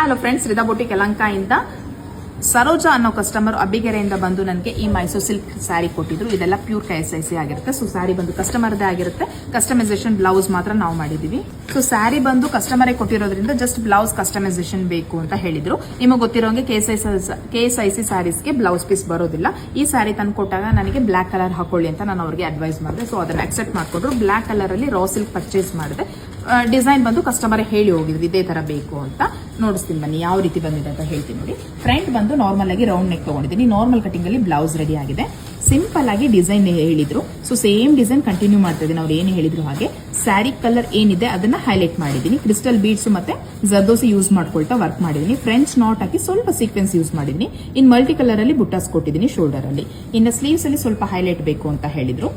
Hello friends, ರಿದಾ boutique ಯಲಹಂಕದಿಂದ Saroja ಅನ್ನೋ customer ಅಬ್ಬಿಗೆರೆಯಿಂದ ಬಂದು ನನಗೆ ಈ ಮೈಸೂರು ಸಿಲ್ಕ್ ಸ್ಯಾರಿ ಕೊಟ್ಟಿದ್ರು. ಇದೆಲ್ಲ ಪ್ಯೂರ್ KSIC ಆಗಿರುತ್ತೆ. ಸೊ ಸ್ಯಾರಿ ಬಂದು ಕಸ್ಟಮರ್ದೇ ಆಗಿರುತ್ತೆ. ಕಸ್ಟಮೈಸೇಷನ್ ಬ್ಲೌಸ್ ಮಾತ್ರ ನಾವು ಮಾಡಿದೀವಿ. ಸೊ ಸ್ಯಾರಿ ಬಂದು ಕಸ್ಟಮರೇ ಕೊಟ್ಟಿರೋದ್ರಿಂದ ಜಸ್ಟ್ ಬ್ಲೌಸ್ ಕಸ್ಟಮೈಸೇಷನ್ ಬೇಕು ಅಂತ ಹೇಳಿದ್ರು. ನಿಮಗೆ ಗೊತ್ತಿರೋಂಗೆ KSIC ಸ್ಯಾರೀಸ್ಗೆ ಬ್ಲೌಸ್ ಪೀಸ್ ಬರೋದಿಲ್ಲ. ಈ ಸ್ಯಾರಿ ತಂದು ಕೊಟ್ಟಾಗ ನನಗೆ ಬ್ಲಾಕ್ ಕಲರ್ ಹಾಕೊಳ್ಳಿ ಅಂತ ನಾನು ಅವ್ರಿಗೆ ಅಡ್ವೈಸ್ ಮಾಡಿದೆ. ಸೊ ಅದನ್ನ ಅಕ್ಸೆಪ್ಟ್ ಮಾಡ್ಕೊಂಡ್ರು. ಬ್ಲಾಕ್ ಕಲರ್ ಅಲ್ಲಿ ರಾ ಸಿಲ್ಕ್ ಪರ್ಚೇಸ್ ಮಾಡಿದೆ. ಡಿಸೈನ್ ಬಂದು ಕಸ್ಟಮರ್ ಹೇಳಿ ಹೋಗಿದ್ರು ಇದೇ ತರ ಬೇಕು ಅಂತ. ನೋಡಿಸ್ತೀನಿ ಬನ್ನಿ ಯಾವ ರೀತಿ ಬಂದಿದೆ ಅಂತ ಹೇಳ್ತೀನಿ ನೋಡಿ. ಫ್ರಂಟ್ ಬಂದು ನಾರ್ಮಲ್ ಆಗಿ ರೌಂಡ್ ನೆಕ್ ತಗೊಂಡಿದ್ದೀನಿ. ನಾರ್ಮಲ್ ಕಟಿಂಗ್ ಅಲ್ಲಿ ಬ್ಲೌಸ್ ರೆಡಿ ಆಗಿದೆ. ಸಿಂಪಲ್ ಆಗಿ ಡಿಸೈನ್ ಹೇಳಿದ್ರು. ಸೊ ಸೇಮ್ ಡಿಸೈನ್ ಕಂಟಿನ್ಯೂ ಮಾಡ್ತಾ ಇದ್ದೀನಿ. ಅವ್ರು ಏನು ಹೇಳಿದ್ರು ಹಾಗೆ ಸ್ಯಾರಿ ಕಲರ್ ಏನಿದೆ ಅದನ್ನ ಹೈಲೈಟ್ ಮಾಡಿದ್ದೀನಿ. ಕ್ರಿಸ್ಟಲ್ ಬೀಡ್ಸ್ ಮತ್ತೆ ಜರ್ದೋಸಿ ಯೂಸ್ ಮಾಡ್ಕೊಳ್ತಾ ವರ್ಕ್ ಮಾಡಿದ್ದೀನಿ. ಫ್ರೆಂಚ್ ನಾಟ್ ಹಾಕಿ ಸ್ವಲ್ಪ ಸೀಕ್ವೆನ್ಸ್ ಯೂಸ್ ಮಾಡಿದ್ದೀನಿ. ಇನ್ ಮಲ್ಟಿ ಕಲರ್ ಅಲ್ಲಿ ಬುಟ್ಟಾಸ್ ಕೊಟ್ಟಿದ್ದೀನಿ ಶೋಲ್ಡರ್ ಅಲ್ಲಿ. ಇನ್ನು ಸ್ಲೀವ್ಸ್ ಅಲ್ಲಿ ಸ್ವಲ್ಪ ಹೈಲೈಟ್ ಬೇಕು ಅಂತ ಹೇಳಿದ್ರು.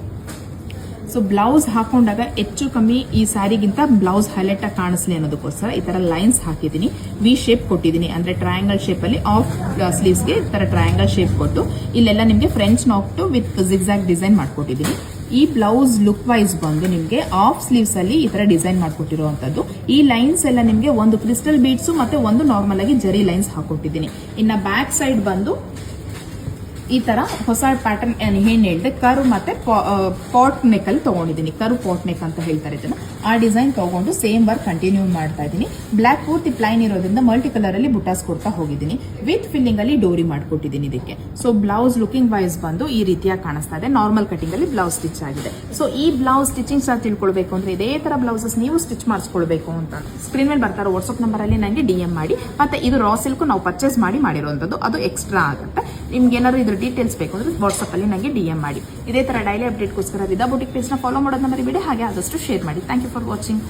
ಸೊ ಬ್ಲೌಸ್ ಹಾಕೊಂಡಾಗ ಹೆಚ್ಚು ಕಮ್ಮಿ ಈ ಸ್ಯಾರಿಗಿಂತ ಬ್ಲೌಸ್ ಹೈಲೈಟ್ ಆಗಿ ಕಾಣಿಸ್ಲಿ ಅನ್ನೋದಕ್ಕೋಸ್ಕರ ಈ ತರ ಲೈನ್ಸ್ ಹಾಕಿದ್ದೀನಿ. ವಿ ಶೇಪ್ ಕೊಟ್ಟಿದ್ದೀನಿ. ಅಂದ್ರೆ ಟ್ರಯಾಂಗಲ್ ಶೇಪ್ ಅಲ್ಲಿ ಆಫ್ ಸ್ಲೀವ್ಸ್ ಗೆ ಈ ತರ ಟ್ರಯಾಂಗಲ್ ಶೇಪ್ ಕೊಟ್ಟು ಇಲ್ಲೆಲ್ಲ ನಿಮ್ಗೆ French knot with zigzag design ಮಾಡ್ಕೊಟ್ಟಿದ್ದೀನಿ. ಈ ಬ್ಲೌಸ್ ಲುಕ್ ವೈಸ್ ಬಂದು ನಿಮ್ಗೆ ಆಫ್ ಸ್ಲೀವ್ಸ್ ಅಲ್ಲಿ ಈ ತರ ಡಿಸೈನ್ ಮಾಡ್ಕೊಟ್ಟಿರುವಂತದ್ದು. ಈ ಲೈನ್ಸ್ ಎಲ್ಲ ನಿಮ್ಗೆ ಒಂದು ಕ್ರಿಸ್ಟಲ್ ಬೀಡ್ಸ್ ಮತ್ತೆ ಒಂದು ನಾರ್ಮಲ್ ಆಗಿ ಜರಿ ಲೈನ್ಸ್ ಹಾಕೊಟ್ಟಿದ್ದೀನಿ. ಇನ್ನ ಬ್ಯಾಕ್ ಸೈಡ್ ಬಂದು ಈ ತರ ಹೊಸ ಪ್ಯಾಟರ್ನ್ ಏನ್ ಹೇಳಿದೆ ಕರು ಮತ್ತೆ ಪಾಟ್ ನೆಕ್ ಅಲ್ಲಿ ತಗೊಂಡಿದ್ದೀನಿ. ಕರು ಪಾಟ್ ನೆಕ್ ಅಂತ ಹೇಳ್ತಾರೆ ಇದನ್ನ. ಆ ಡಿಸೈನ್ ತಗೊಂಡು ಸೇಮ್ ವರ್ಕ್ ಕಂಟಿನ್ಯೂ ಮಾಡ್ತಾ ಇದ್ದೀನಿ. ಬ್ಲಾಕ್ ಪೂರ್ತಿ ಪ್ಲೈನ್ ಇರೋದ್ರಿಂದ ಮಲ್ಟಿ ಕಲರ್ ಅಲ್ಲಿ ಬುಟಾಸ್ ಕೊಡ್ತಾ ಹೋಗಿದ್ದೀನಿ. ವಿತ್ ಫಿಲ್ಲಿಂಗ್ ಅಲ್ಲಿ ಡೋರಿ ಮಾಡ್ಕೊಟ್ಟಿದ್ದೀನಿ ಇದಕ್ಕೆ. ಸೊ ಬ್ಲೌಸ್ ಲುಕಿಂಗ್ ವೈಸ್ ಬಂದು ಈ ರೀತಿಯಾಗಿ ಕಾಣಿಸ್ತಾ ಇದೆ. ನಾರ್ಮಲ್ ಕಟಿಂಗ್ ಅಲ್ಲಿ ಬ್ಲೌಸ್ ಸ್ಟಿಚ್ ಆಗಿದೆ. ಸೊ ಈ ಬ್ಲೌಸ್ ಸ್ಟಿಚಿಂಗ್ ಸಹ ತಿಳ್ಕೊಳ್ಬೇಕು ಅಂದ್ರೆ ಇದೇ ತರ ಬ್ಲೌಸಸ್ ನೀವು ಸ್ಟಿಚ್ ಮಾಡಿಸ್ಕೊಳ್ಬೇಕು ಅಂತ ಸ್ಕ್ರೀನ್ ಮೇಲೆ ಬರ್ತಾರೋ ವಾಟ್ಸ್ಆಪ್ ನಂಬರ್ ಅಲ್ಲಿ ನನಗೆ DM ಮಾಡಿ. ಮತ್ತೆ ಇದು ರಾ ಸಿಲ್ಕ್ ನಾವು ಪರ್ಚೇಸ್ ಮಾಡಿ ಮಾಡಿರುವಂತದ್ದು, ಅದು ಎಕ್ಸ್ಟ್ರಾ ಆಗುತ್ತೆ. ನಿಮ್ಗೆ ಏನಾದ್ರು ಇದ್ರ ಡೀಟೇಲ್ಸ್ ಬೇಕು ಅಂದ್ರೆ ವಾಟ್ಸ್ಆಪ್ ಅಲ್ಲಿ ನನಗೆ DM ಮಾಡಿ. ಇದೇ ತರ ಡೈಲಿ ಅಪ್ಡೇಟ್ಗೋಸ್ಕರ ರಿದಾ ಬೊಟಿಕ್ ಪೇಜ್ ನ ಫಾಲೋ ಮಾಡೋದನ್ನ ಮರಿಬೇಡಿ. ಹಾಗೆ ಆದಷ್ಟು ಶೇರ್ ಮಾಡಿ. Thank you for watching.